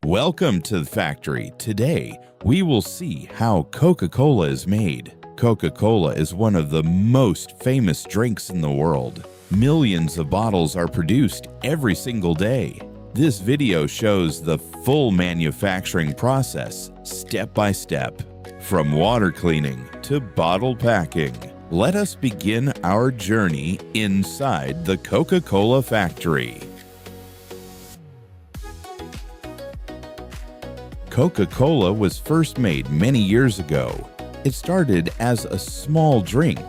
Welcome to the factory. Today, we will see how Coca-Cola is made. Coca-Cola is one of the most famous drinks in the world. Millions of bottles are produced every single day. This video shows the full manufacturing process, step by step, from water cleaning to bottle packing. Let us begin our journey inside the Coca-Cola factory. Coca-Cola was first made many years ago. It started as a small drink.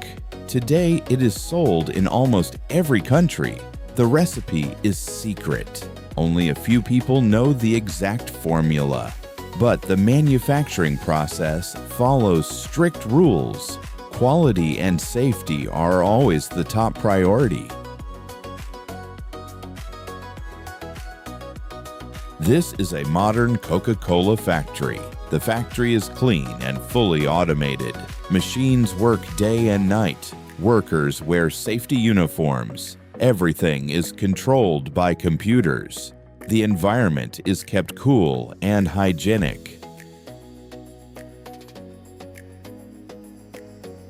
Today, it is sold in almost every country. The recipe is secret. Only a few people know the exact formula. But the manufacturing process follows strict rules. Quality and safety are always the top priority. This is a modern Coca-Cola factory. The factory is clean and fully automated. Machines work day and night. Workers wear safety uniforms. Everything is controlled by computers. The environment is kept cool and hygienic.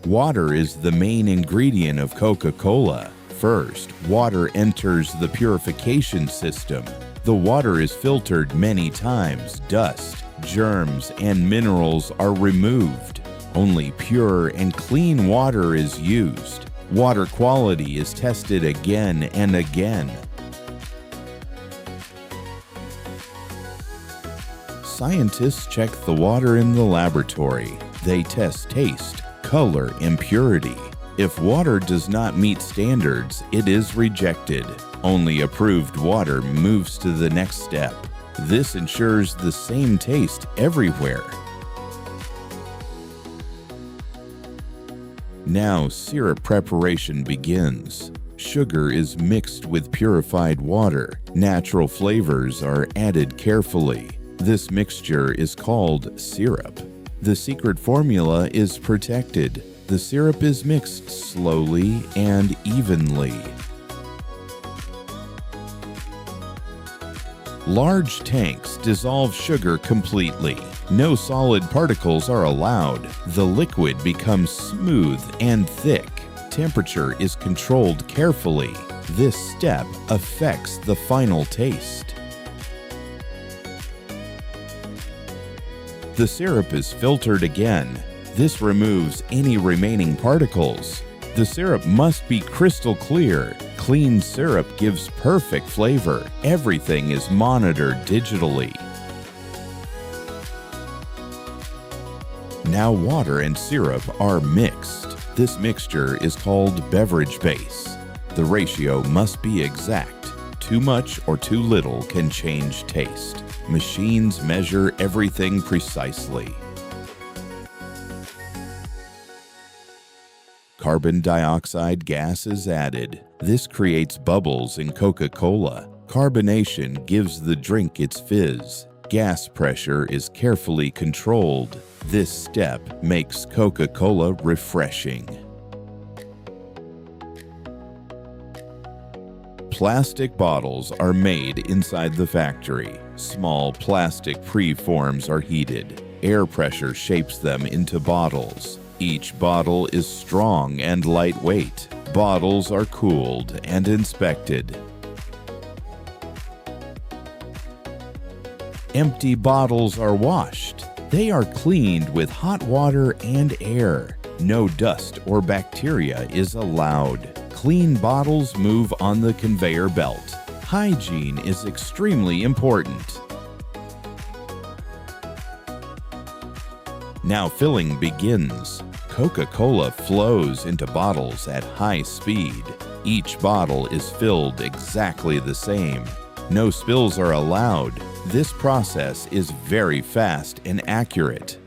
Water is the main ingredient of Coca-Cola. First, water enters the purification system. The water is filtered many times. Dust, germs, and minerals are removed. Only pure and clean water is used. Water quality is tested again and again. Scientists check the water in the laboratory. They test taste, color, and purity. If water does not meet standards, it is rejected. Only approved water moves to the next step. This ensures the same taste everywhere. Now, syrup preparation begins. Sugar is mixed with purified water. Natural flavors are added carefully. This mixture is called syrup. The secret formula is protected. The syrup is mixed slowly and evenly. Large tanks dissolve sugar completely. No solid particles are allowed. The liquid becomes smooth and thick. Temperature is controlled carefully. This step affects the final taste. The syrup is filtered again. This removes any remaining particles. The syrup must be crystal clear. Clean syrup gives perfect flavor. Everything is monitored digitally. Now water and syrup are mixed. This mixture is called beverage base. The ratio must be exact. Too much or too little can change taste. Machines measure everything precisely. Carbon dioxide gas is added. This creates bubbles in Coca-Cola. Carbonation gives the drink its fizz. Gas pressure is carefully controlled. This step makes Coca-Cola refreshing. Plastic bottles are made inside the factory. Small plastic preforms are heated. Air pressure shapes them into bottles. Each bottle is strong and lightweight. Bottles are cooled and inspected. Empty bottles are washed. They are cleaned with hot water and air. No dust or bacteria is allowed. Clean bottles move on the conveyor belt. Hygiene is extremely important. Now filling begins. Coca-Cola flows into bottles at high speed. Each bottle is filled exactly the same. No spills are allowed. This process is very fast and accurate.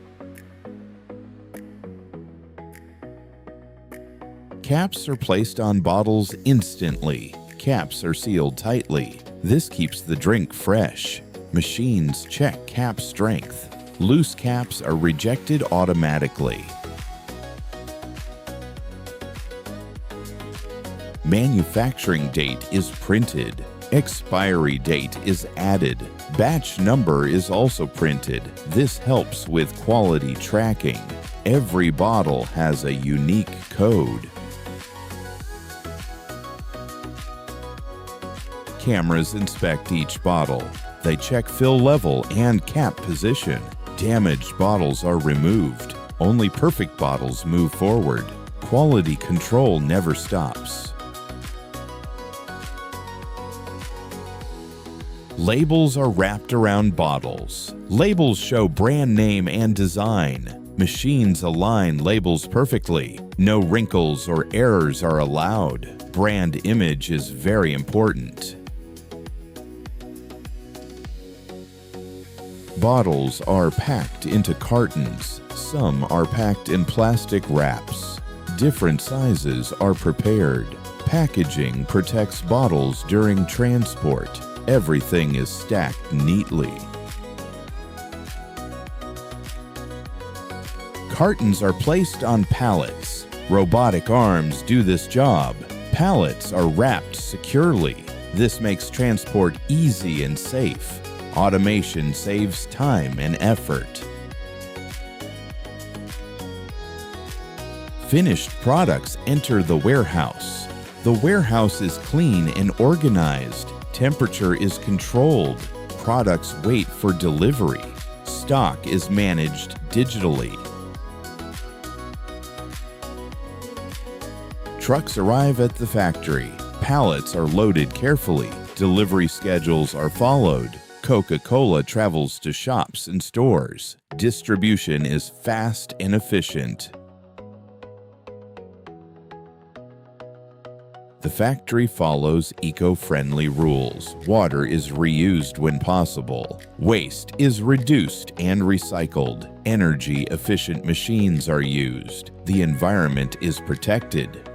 Caps are placed on bottles instantly. Caps are sealed tightly. This keeps the drink fresh. Machines check cap strength. Loose caps are rejected automatically. Manufacturing date is printed. Expiry date is added. Batch number is also printed. This helps with quality tracking. Every bottle has a unique code. Cameras inspect each bottle. They check fill level and cap position. Damaged bottles are removed. Only perfect bottles move forward. Quality control never stops. Labels are wrapped around bottles. Labels show brand name and design. Machines align labels perfectly. No wrinkles or errors are allowed. Brand image is very important. Bottles are packed into cartons. Some are packed in plastic wraps. Different sizes are prepared. Packaging protects bottles during transport. Everything is stacked neatly. Cartons are placed on pallets. Robotic arms do this job. Pallets are wrapped securely. This makes transport easy and safe. Automation saves time and effort. Finished products enter the warehouse. The warehouse is clean and organized. Temperature is controlled. Products wait for delivery. Stock is managed digitally. Trucks arrive at the factory. Pallets are loaded carefully. Delivery schedules are followed. Coca-Cola travels to shops and stores. Distribution is fast and efficient. The factory follows eco-friendly rules. Water is reused when possible. Waste is reduced and recycled. Energy-efficient machines are used. The environment is protected.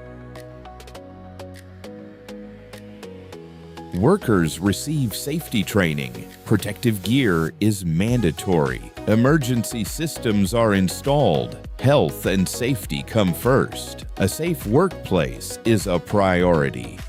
Workers receive safety training. Protective gear is mandatory. Emergency systems are installed. Health and safety come first. A safe workplace is a priority.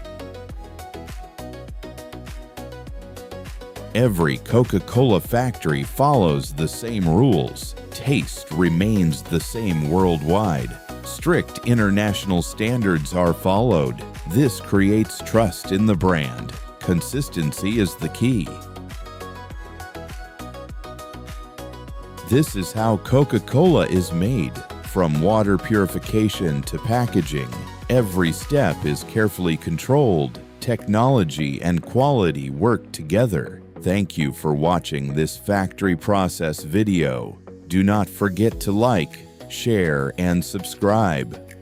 Every Coca-Cola factory follows the same rules. Taste remains the same worldwide. Strict international standards are followed. This creates trust in the brand. Consistency is the key. This is how Coca-Cola is made. From water purification to packaging, every step is carefully controlled. Technology and quality work together. Thank you for watching this factory process video. Do not forget to like, share, and subscribe.